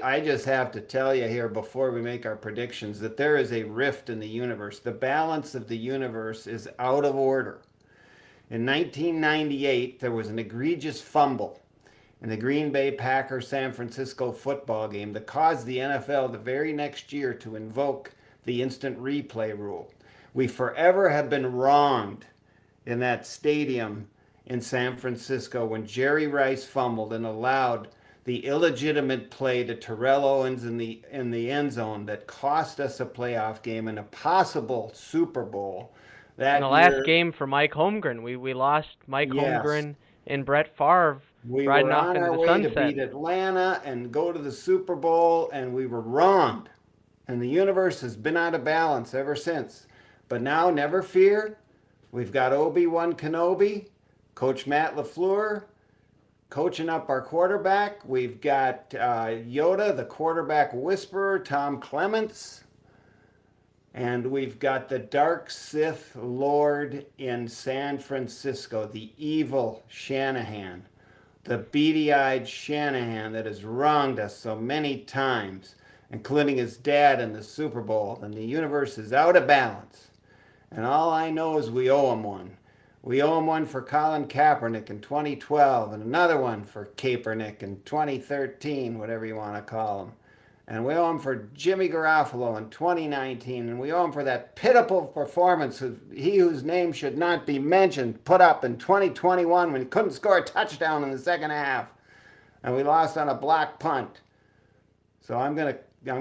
I just have to tell you here before we make our predictions that there is a rift in the universe. The balance of the universe is out of order. In 1998, there was an egregious fumble in the Green Bay Packers San Francisco football game that caused the NFL the very next year to invoke the instant replay rule. We forever have been wronged in that stadium in San Francisco when Jerry Rice fumbled and allowed the illegitimate play to Terrell Owens in the end zone that cost us a playoff game and a possible Super Bowl In the that last year. game for Mike Holmgren, we lost Mike Yes, Holmgren and Brett Favre we riding were off on into our the way to sunset. beat Atlanta and go to the Super Bowl, and we were wronged. And the universe has been out of balance ever since. But now, never fear, we've got Obi-Wan Kenobi, Coach Matt LaFleur, coaching up our quarterback. We've got Yoda, the quarterback whisperer, Tom Clements, and we've got the dark Sith Lord in San Francisco, the evil Shanahan, the beady eyed Shanahan that has wronged us so many times, including his dad in the Super Bowl. And the universe is out of balance. And all I know is we owe him one. We owe him one for Colin Kaepernick in 2012, and another one for Kaepernick in 2013, whatever you want to call him. And we owe him for Jimmy Garofalo in 2019, and we owe him for that pitiful performance of he whose name should not be mentioned put up in 2021 when he couldn't score a touchdown in the second half, and we lost on a block punt. So I'm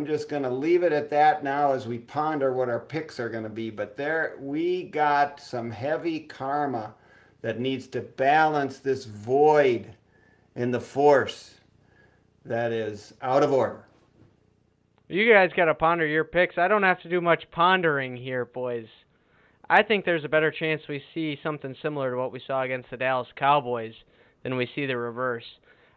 just gonna leave it at that now as we ponder what our picks are gonna be. But there we got some heavy karma that needs to balance this void in the force that is out of order. You guys got to ponder your picks. I don't have to do much pondering here, boys. I think there's a better chance we see something similar to what we saw against the Dallas Cowboys than we see the reverse.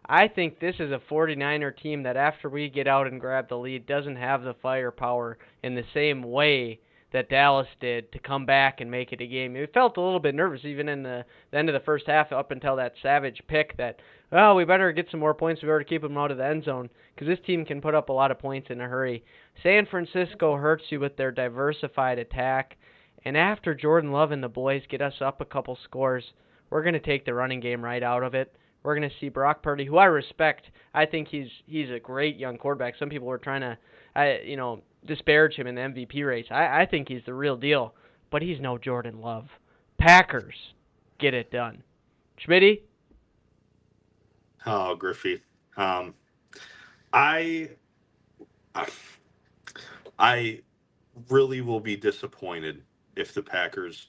I think this is a 49er team that after we get out and grab the lead doesn't have the firepower in the same way that Dallas did to come back and make it a game. We felt a little bit nervous even in the end of the first half up until that Savage pick that, well, we better get some more points. We better keep them out of the end zone because this team can put up a lot of points in a hurry. San Francisco hurts you with their diversified attack. And after Jordan Love and the boys get us up a couple scores, we're going to take the running game right out of it. We're going to see Brock Purdy, who I respect. I think he's a great young quarterback. Some people were trying to, disparage him in the MVP race. I think he's the real deal, but he's no Jordan Love. Packers get it done. Schmitty? Oh, Griffey. Um, I I really will be disappointed if the Packers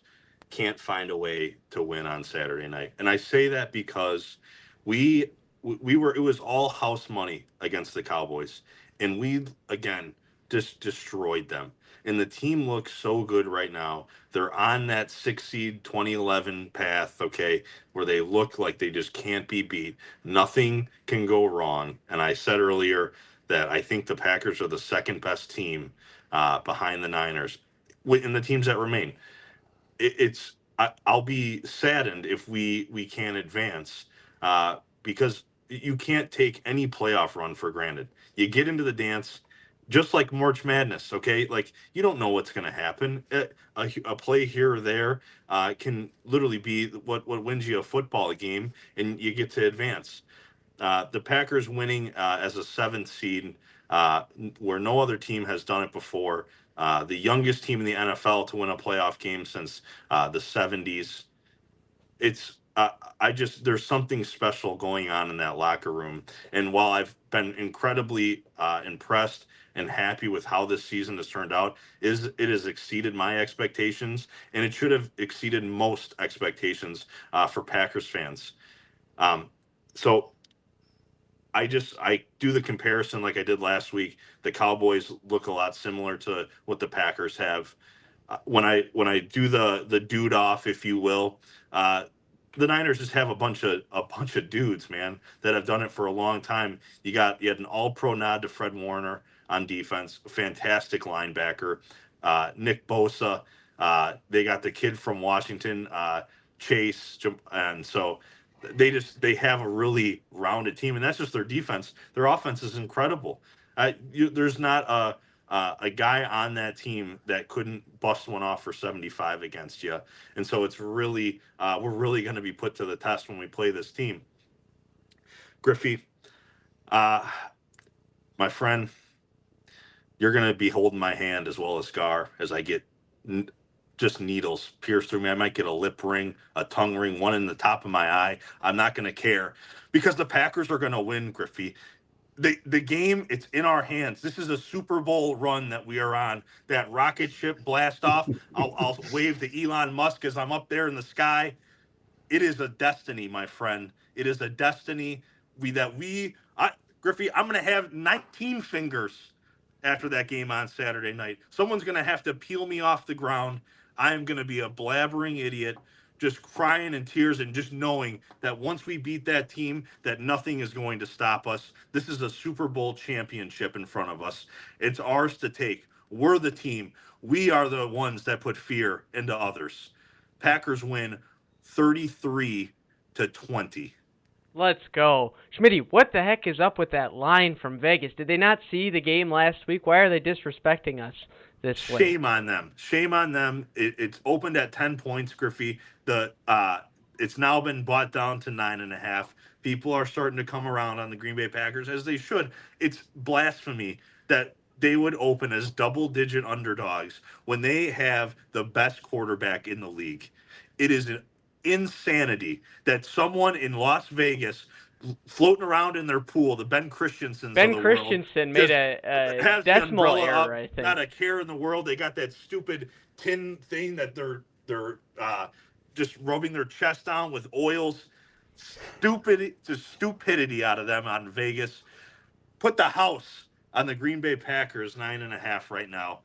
can't find a way to win on Saturday night. And I say that because we we were it was all house money against the Cowboys, and we again just destroyed them. And the team looks so good right now. They're on that 6 seed 2011 path, okay, where they look like they just can't be beat. Nothing can go wrong. And I said earlier that I think the Packers are the second best team behind the Niners in the teams that remain. I'll be saddened if we can't advance because you can't take any playoff run for granted. You get into the dance just like March Madness, okay? Like you don't know what's going to happen. A play here or there can literally be what wins you a football game, and you get to advance. The Packers winning as a seventh seed, where no other team has done it before. The youngest team in the NFL to win a playoff game since the 70s. It's I just there's something special going on in that locker room. And while I've been incredibly impressed and happy with how this season has turned out, is it has exceeded my expectations, and it should have exceeded most expectations for Packers fans. Um, so I do the comparison like I did last week. The Cowboys look a lot similar to what the Packers have. When I do the dude off, if you will, uh, the Niners just have a bunch of dudes, man, that have done it for a long time. You had an All Pro nod to Fred Warner on defense, fantastic linebacker, Nick Bosa. They got the kid from Washington, Chase, and so they have a really rounded team, and that's just their defense. Their offense is incredible. There's not a guy on that team that couldn't bust one off for 75 against you, and so it's really we're really going to be put to the test when we play this team. Griffey, my friend, you're going to be holding my hand as well as Scar as I get just needles pierced through me. I might get a lip ring, a tongue ring, one in the top of my eye. I'm not going to care because the Packers are going to win, Griffey. The game, it's in our hands. This is a Super Bowl run that we are on. That rocket ship blast off. I'll wave to Elon Musk as I'm up there in the sky. It is a destiny, my friend. It is a destiny Griffey, I'm going to have 19 fingers after that game on Saturday night. Someone's going to have to peel me off the ground. I am going to be a blabbering idiot, just crying in tears and just knowing that once we beat that team, that nothing is going to stop us. This is a Super Bowl championship in front of us. It's ours to take. We're the team. We are the ones that put fear into others. Packers win 33-20. Let's go. Schmitty, what the heck is up with that line from Vegas? Did they not see the game last week? Why are they disrespecting us this way? Shame on them. Shame on them. It's opened at 10 points, Griffey. It's now been bought down to 9.5. People are starting to come around on the Green Bay Packers, as they should. It's blasphemy that they would open as double-digit underdogs when they have the best quarterback in the league. It is an insanity that someone in Las Vegas floating around in their pool, the Ben Christensen's Ben of the world, Christensen made a has the decimal umbrella error, up, I think. not a care in the world. They got that stupid tin thing that they're just rubbing their chest on with oils. Stupidity out of them on Vegas. Put the house on the Green Bay Packers 9.5 right now.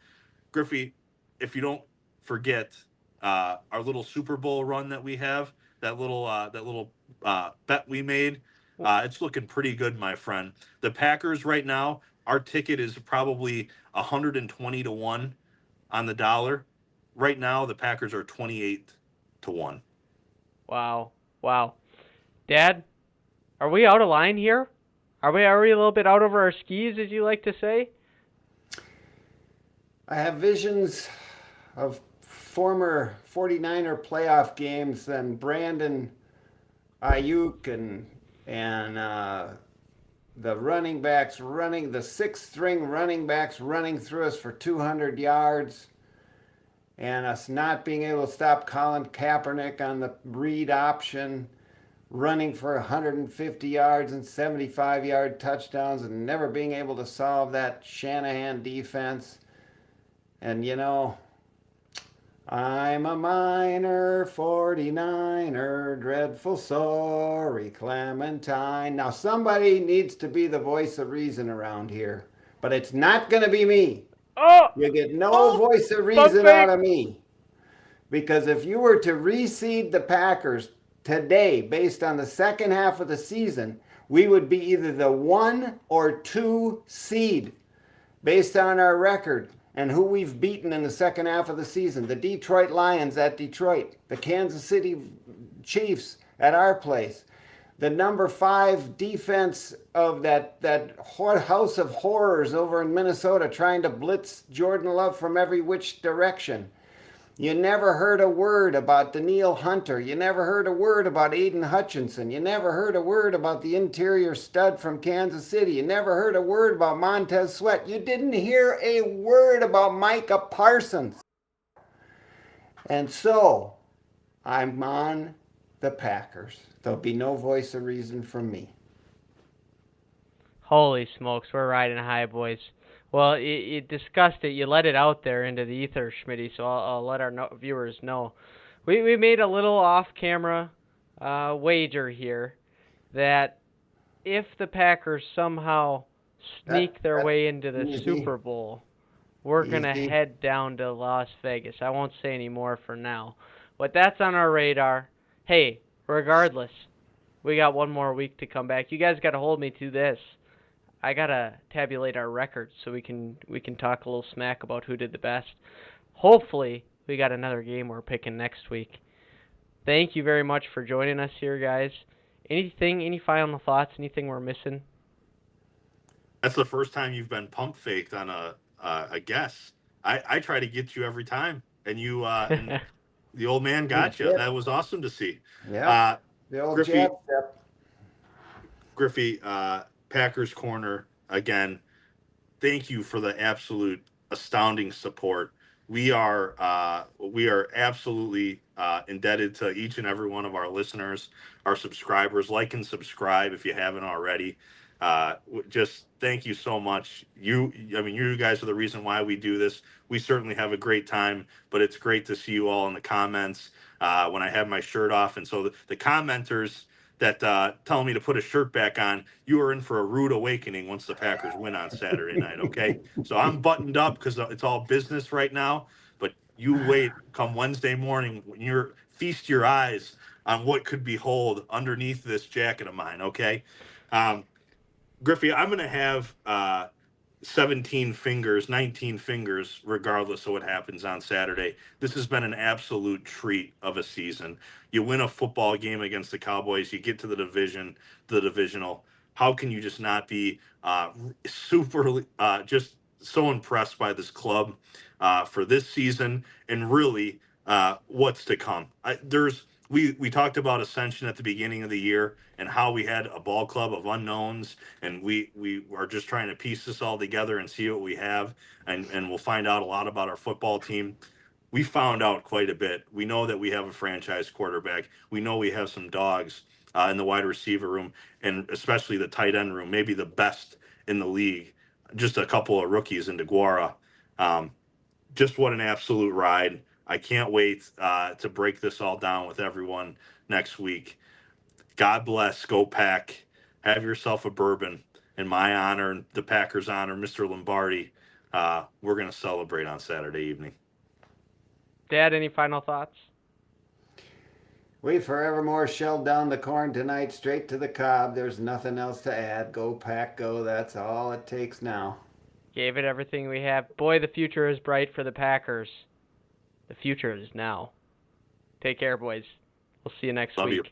Griffey, if you don't forget our little Super Bowl run that we have, that little bet we made, it's looking pretty good, my friend. The Packers right now, our ticket is probably 120-1 on the dollar. Right now, the Packers are 28-1. Wow. Dad, are we out of line here? Are we a little bit out over our skis, as you like to say? I have visions of former 49er playoff games and Brandon Ayuk and the running backs running, the sixth string running backs running through us for 200 yards, and us not being able to stop Colin Kaepernick on the read option, running for 150 yards and 75-yard touchdowns, and never being able to solve that Shanahan defense. And I'm a minor 49er, dreadful, sorry Clementine. Now, somebody needs to be the voice of reason around here, but it's not going to be me. Oh! You get no voice of reason something. out of me. Because if you were to reseed the Packers today, based on the second half of the season, we would be either the 1 or 2 seed based on our record and who we've beaten in the second half of the season. The Detroit Lions at Detroit, the Kansas City Chiefs at our place, the number 5 defense of that house of horrors over in Minnesota trying to blitz Jordan Love from every which direction. You never heard a word about Danielle Hunter. You never heard a word about Aiden Hutchinson. You never heard a word about the interior stud from Kansas City. You never heard a word about Montez Sweat. You didn't hear a word about Micah Parsons. And so, I'm on the Packers. There'll be no voice of reason from me. Holy smokes, we're riding high, boys. Well, you discussed it. You let it out there into the ether, Schmitty, so I'll let our viewers know. We made a little off-camera wager here that if the Packers somehow sneak their way into the Super Bowl, we're going to head down to Las Vegas. I won't say any more for now. But that's on our radar. Hey, regardless, we got one more week to come back. You guys got to hold me to this. I gotta tabulate our records so we can talk a little smack about who did the best. Hopefully, we got another game we're picking next week. Thank you very much for joining us here, guys. Any final thoughts? Anything we're missing? That's the first time you've been pump faked on a guess. I try to get you every time, and you and the old man He got you. did. That was awesome to see. Yep. Uh, The old jab Griffey, step. Griffey, Packers Corner again. Thank you for the absolute astounding support. We are absolutely indebted to each and every one of our listeners, our subscribers. Like and subscribe if you haven't already. Just thank you so much. I mean, you guys are the reason why we do this. We certainly have a great time, but it's great to see you all in the comments when I have my shirt off. And so the commenters that telling me to put a shirt back on, you are in for a rude awakening once the Packers win on Saturday night. Okay, so I'm buttoned up because it's all business right now. But you wait, come Wednesday morning when you're feast your eyes on what could behold underneath this jacket of mine. Okay, um, Griffey, I'm gonna have 17 fingers, 19 fingers, regardless of what happens on Saturday. This has been an absolute treat of a season. You win a football game against the Cowboys, you get to the divisional. How can you just not be super, just so impressed by this club for this season and really what's to come? We talked about ascension at the beginning of the year and how we had a ball club of unknowns, and we are just trying to piece this all together and see what we have, and we'll find out a lot about our football team. We found out quite a bit. We know that we have a franchise quarterback. We know we have some dogs in the wide receiver room, and especially the tight end room, maybe the best in the league. Just a couple of rookies in DeGuara. Um, just what an absolute ride. I can't wait to break this all down with everyone next week. God bless. Go Pack. Have yourself a bourbon. In my honor and the Packers' honor, Mr. Lombardi, we're going to celebrate on Saturday evening. Dad, any final thoughts? We forevermore shelled down the corn tonight, straight to the cob. There's nothing else to add. Go Pack, go. That's all it takes now. Gave it everything we have. Boy, the future is bright for the Packers. The future is now. Take care, boys. We'll see you next Love week. you.